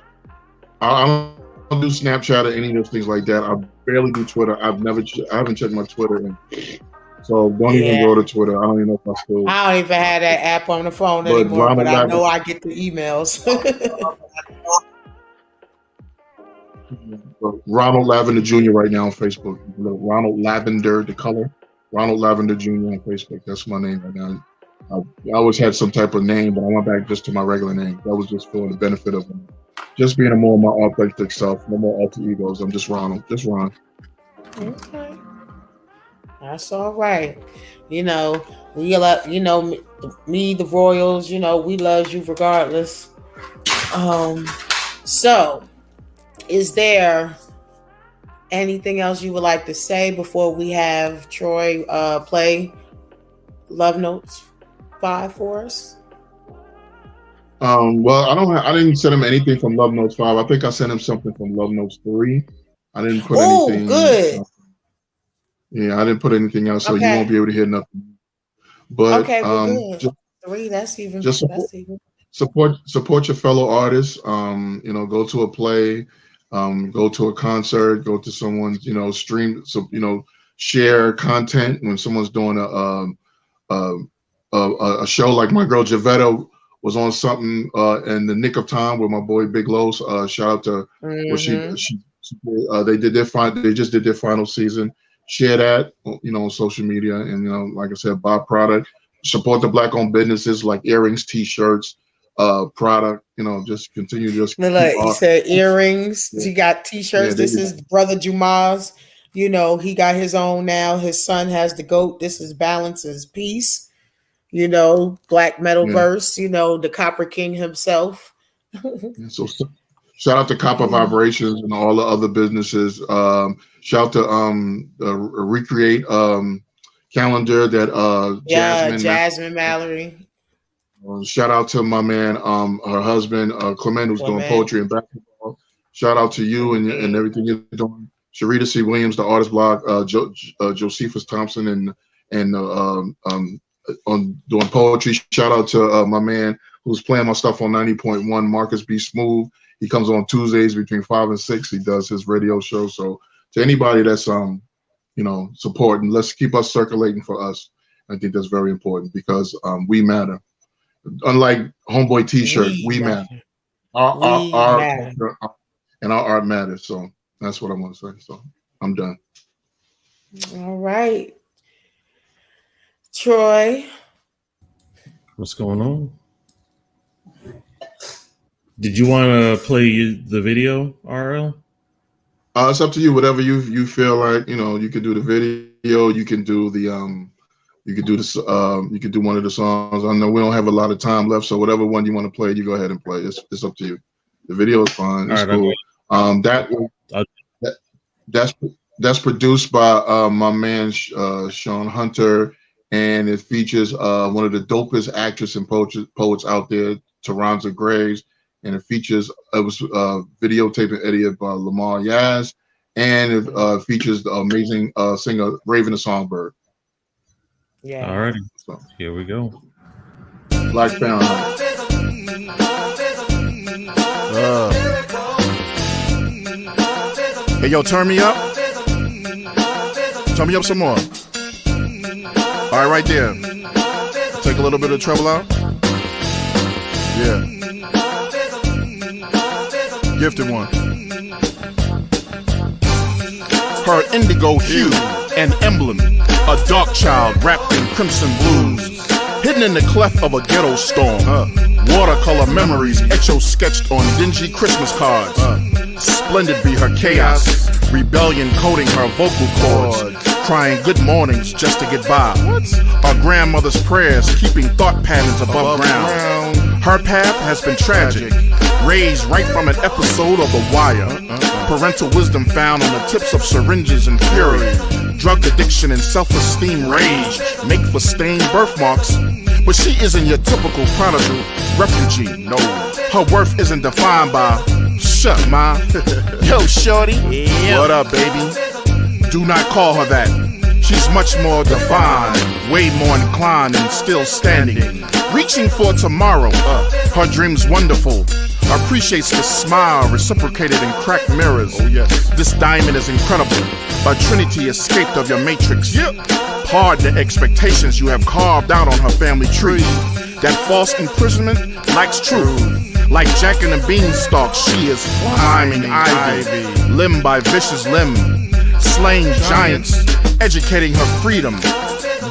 I don't do Snapchat or any of those things like that. I barely do Twitter. I haven't checked my Twitter, so don't even go to Twitter. I don't even know if I still. I don't even have that app on the phone anymore, but I know I get the emails. Ronald Lavender Jr. right now on Facebook. Ronald Lavender, the color. Ronald Lavender Jr. on Facebook. That's my name right now. I always had some type of name, but I went back just to my regular name. That was just for the benefit of just being more of my authentic self, no more alter egos. I'm just Ronald, just Ron. Okay, that's all right. We love, me, the Royals. We love you regardless. So, is there anything else you would like to say before we have Troy play Love Notes 5 for us? Well, I didn't send him anything from Love Notes 5. I think I sent him something from Love Notes 3. I didn't put anything. Good. I didn't put anything else, so you won't be able to hear nothing. But good. 3, that's even. support your fellow artists. Go to a play, go to a concert, go to someone's, stream. So share content when someone's doing a show. Like my girl Javetta was on something in the nick of time with my boy Big Los. Shout out to what they did they just did their final season. Share that, on social media, and like I said, buy product. Support the black-owned businesses like earrings, T-shirts, product. Just continue. Just look, he said earrings. Yeah. He got T-shirts. Yeah, this is Brother Jumaz. He got his own now. His son has the GOAT. This is Balance's piece. Black metal verse. The Copper King himself. So shout out to Copper Vibrations and all the other businesses. Shout out to Recreate calendar that Jasmine Mallory. Shout out to my man, her husband Clement, who's doing poetry and basketball. Shout out to you and everything you're doing. Sharita C. Williams, the artist blog, Josephus Thompson, and on doing poetry. Shout out to my man who's playing my stuff on 90.1, Marcus B. Smooth. He comes on Tuesdays between 5 and 6. He does his radio show. So to anybody that's supporting, let's keep us circulating for us. I think that's very important because we matter. Unlike Homeboy T-shirt, we matter. Our art matters. So that's what I want to say. So I'm done. All right. Troy. What's going on? Did you want to play the video, RL? It's up to you. Whatever you feel like. You can do the video. You can do the you can do this. You can do one of the songs. I know we don't have a lot of time left, so whatever one you want to play, you go ahead and play. It's up to you. The video is fine. It's cool. That's produced by my man Sean Hunter, and it features one of the dopest actresses and poets out there, Taranza Graves, and it was videotaped and edited by Lamar Yaz, and it features the amazing singer Raven the Songbird. Yeah. Alrighty. So here we go. Black Fahrenheit. Hey, yo, turn me up. Turn me up some more. All right, right there. Take a little bit of treble out. Yeah. Gifted one. Her indigo hue, an emblem. A dark child wrapped in crimson blues, hidden in the cleft of a ghetto storm. Watercolor memories etch-sketched on dingy Christmas cards. Splendid be her chaos, rebellion coating her vocal cords, crying good mornings just to get by. Our grandmother's prayers keeping thought patterns above ground. Her path has been tragic, raised right from an episode of The Wire. Parental wisdom found on the tips of syringes and fury. Drug addiction and self-esteem rage make for stained birthmarks. But she isn't your typical prodigal refugee, no. Her worth isn't defined by, shut ma. Yo, shorty, what up, baby? Do not call her that. She's much more defined, way more inclined and still standing. Reaching for tomorrow, her dream's wonderful. Appreciates the smile reciprocated in cracked mirrors. Oh yes, this diamond is incredible. A trinity escaped of your matrix. Pardon the expectations you have carved out on her family tree. That false imprisonment lacks truth. Like Jack and the Beanstalk, she is climbing ivy, limb by vicious limb, slaying giants, educating her freedom,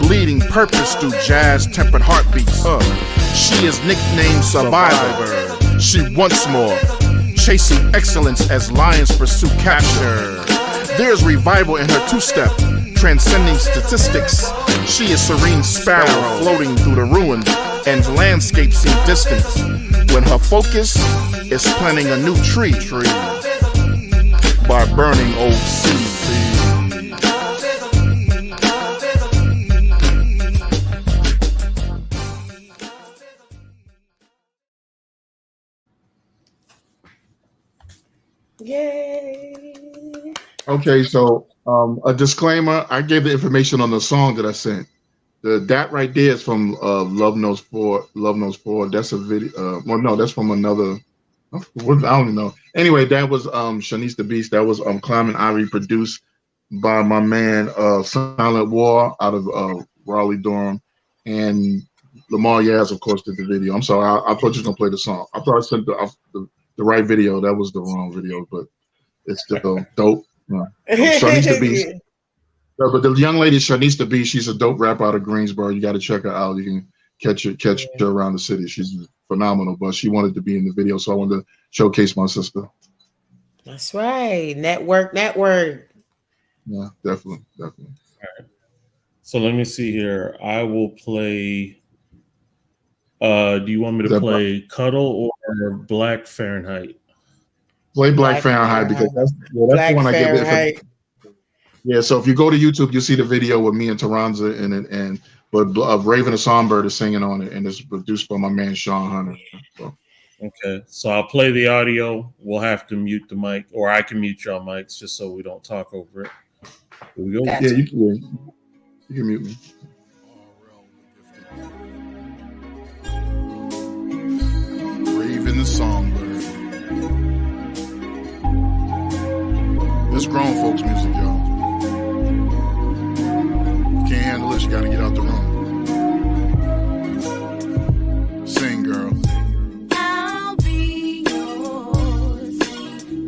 bleeding purpose through jazz-tempered heartbeats. She is nicknamed Survivor. She wants more, chasing excellence as lions pursue capture. There's revival in her two-step, transcending statistics. She is serene sparrow floating through the ruins, and landscapes seem distant. When her focus is planting a new tree by burning old seeds. Yay. Okay, so a disclaimer, I gave the information on the song that I sent. That right there is from Love Knows 4. Love Knows 4. That's a video. Well, no, that's from another. I don't even know. Anyway, that was Shanice the Beast. That was Clyde and Ivory, produced by my man Silent War out of Raleigh, Durham, and Lamar Yaz, of course, did the video. I'm sorry, I thought you were gonna play the song. I thought I sent the right video. That was the wrong video, but it's still dope. Yeah. Shanice the Beast. But the young lady, Shanice the Beast, she's a dope rapper out of Greensboro. You got to check her out. You can catch her around the city. She's phenomenal. But she wanted to be in the video, so I wanted to showcase my sister. That's right. Network. Yeah, definitely. All right. So let me see here. I will play. Do you want me to play Cuddle or Black Fahrenheit? Play Black Fahrenheit because that's the one I get it. Yeah, so if you go to YouTube, you'll see the video with me and Taranza in it, but Raven the Songbird is singing on it, and it's produced by my man Sean Hunter. So. Okay, so I'll play the audio. We'll have to mute the mic, or I can mute your mics just so we don't talk over it. Here we go. Yeah, you can mute me. Raven the Songbird. This grown folks music, y'all. Can't handle this, you gotta get out the room. Sing, girl. I'll be yours,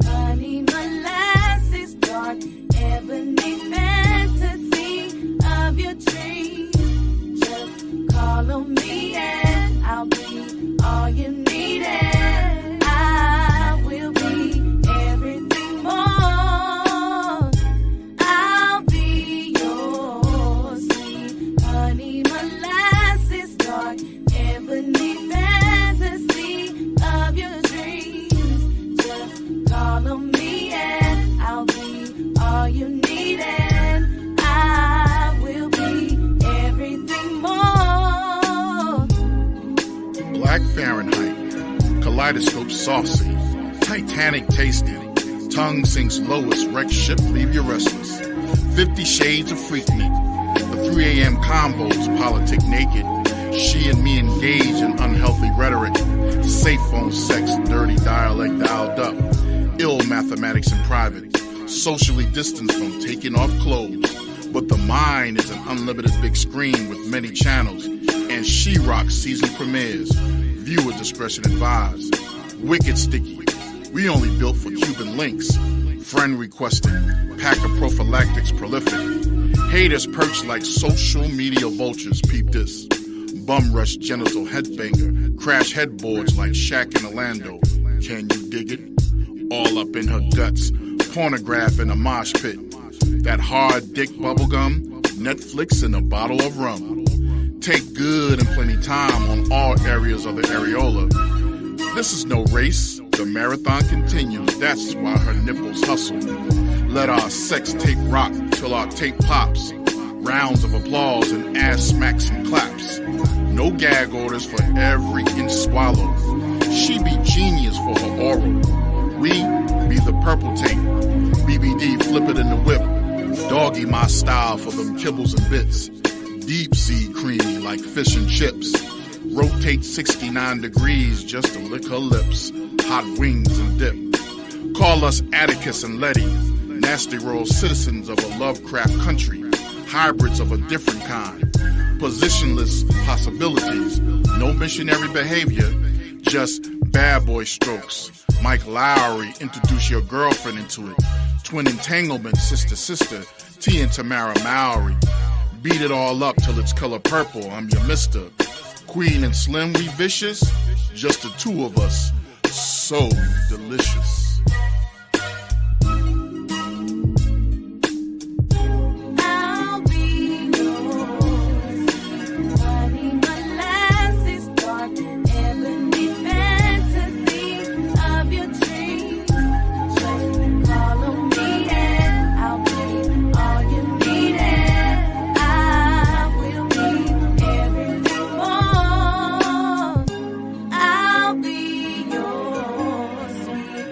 honey, molasses, dark, ebony fantasy of your dreams. Just call on me and I'll be all you need, and I will be everything more. I'll be your sweet honey, molasses, dark, ebony fantasy of your dreams. Just call on me and I'll be all you need, and I will be everything more. Black Fahrenheit. Kaleidoscope saucy. Titanic tasty. Tongue sinks lowest. Wreck ship, leave you restless. 50 Shades of Freak Meat. The 3 a.m. combos, politic naked. She and me engage in unhealthy rhetoric. Safe phone sex, dirty dialect dialed up. Ill mathematics in private. Socially distanced from taking off clothes. But the mind is an unlimited big screen with many channels. And she rocks season premieres. Viewer discretion advised. Wicked sticky. We only built for Cuban links. Friend requested. Pack of prophylactics prolific. Haters perched like social media vultures. Peep this. Bum rush genital headbanger. Crash headboards like Shaq and Orlando. Can you dig it? All up in her guts. Pornograph in a mosh pit. That hard dick bubblegum. Netflix and a bottle of rum. Take good and plenty time on all areas of the areola. This is no race. The marathon continues. That's why her nipples hustle. Let our sex tape rock till our tape pops. Rounds of applause and ass smacks and claps. No gag orders for every inch swallowed. She be genius for her oral. We be the purple tape. BBD flip it in the whip. Doggy my style for them kibbles and bits. Deep sea creamy like fish and chips. Rotate 69 degrees just to lick her lips. Hot wings and dip. Call us Atticus and Letty. Nasty royal citizens of a Lovecraft country. Hybrids of a different kind. Positionless possibilities. No missionary behavior. Just bad boy strokes. Mike Lowry, introduce your girlfriend into it. Twin entanglement, sister. T and Tamara Mowry. Beat it all up till it's color purple. I'm your mister. Queen and Slim, we vicious. Just the two of us. So delicious. I'll be yours, honey, molasses, dark, ebony fantasy of your dreams. Just call on me and I'll be all you need, and I will be everything more. I'll be your sweet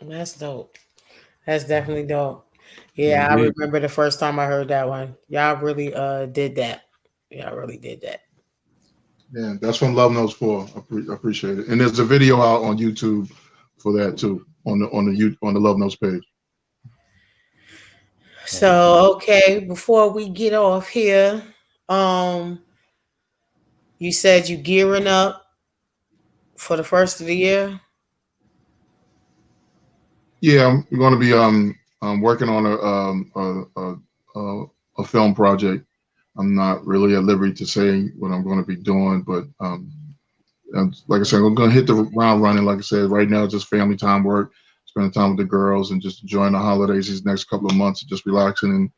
That's dope. That's definitely dope. Yeah, I Indeed. remember the first time I heard that one. Y'all really did that. Y'all really did that. Yeah, that's from Love Knows 4. I appreciate it. And there's a video out on YouTube for that too, on the Love Knows page. So okay, before we get off here, you said you gearing up for the first of the year. Yeah, I'm going to be working on a film project. I'm not really at liberty to say what I'm going to be doing, but like I said, I'm going to hit the ground running. Like I said, right now, just family time, work, spending time with the girls, and just enjoying the holidays these next couple of months, and just relaxing. And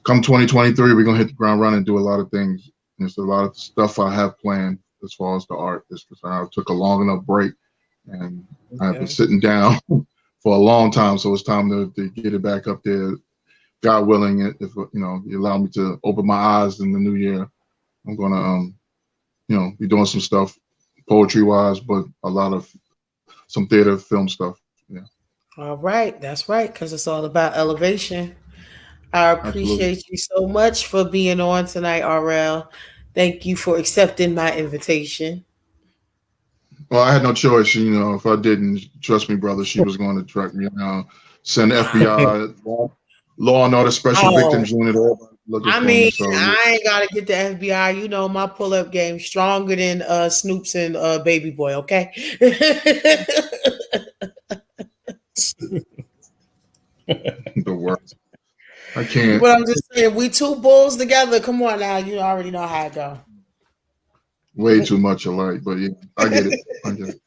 come 2023, we're going to hit the ground running and do a lot of things. And there's a lot of stuff I have planned as far as the art. It's because I took a long enough break, and I've been sitting down for a long time, so it's time to get it back up there. God willing, if you allow me to open my eyes in the new year, I'm gonna be doing some stuff poetry wise, but a lot of some theater, film stuff. Yeah. All right, that's right, because it's all about elevation. I appreciate you so much for being on tonight, RL. Thank you for accepting my invitation. Well, I had no choice. If I didn't, trust me, brother, she was going to track me down, send FBI, Law and Order Special Victims Unit. Looking for me, so, I ain't gotta get the FBI. My pull-up game stronger than Snoop's and Baby Boy. Okay. The worst. I can't. But I'm just saying, we two bulls together. Come on now, you already know how it go. Way too much alike, but yeah, I get it. I get it.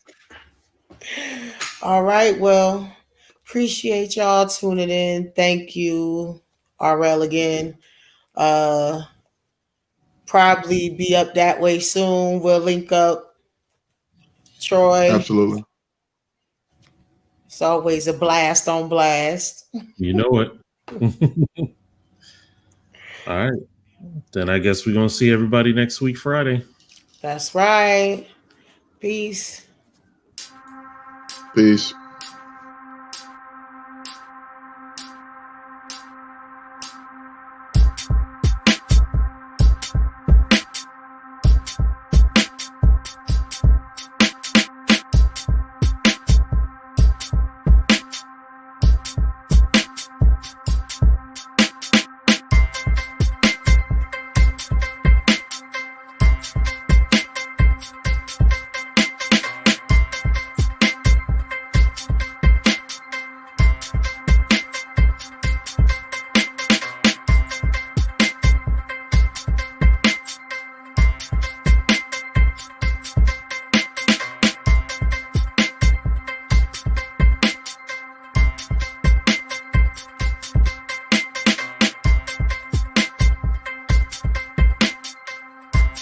All right. Well, appreciate y'all tuning in. Thank you, RL, again. Probably be up that way soon. We'll link up. Troy. Absolutely. It's always a blast on blast. You know it. All right. Then I guess we're going to see everybody next week, Friday. That's right. Peace. Peace.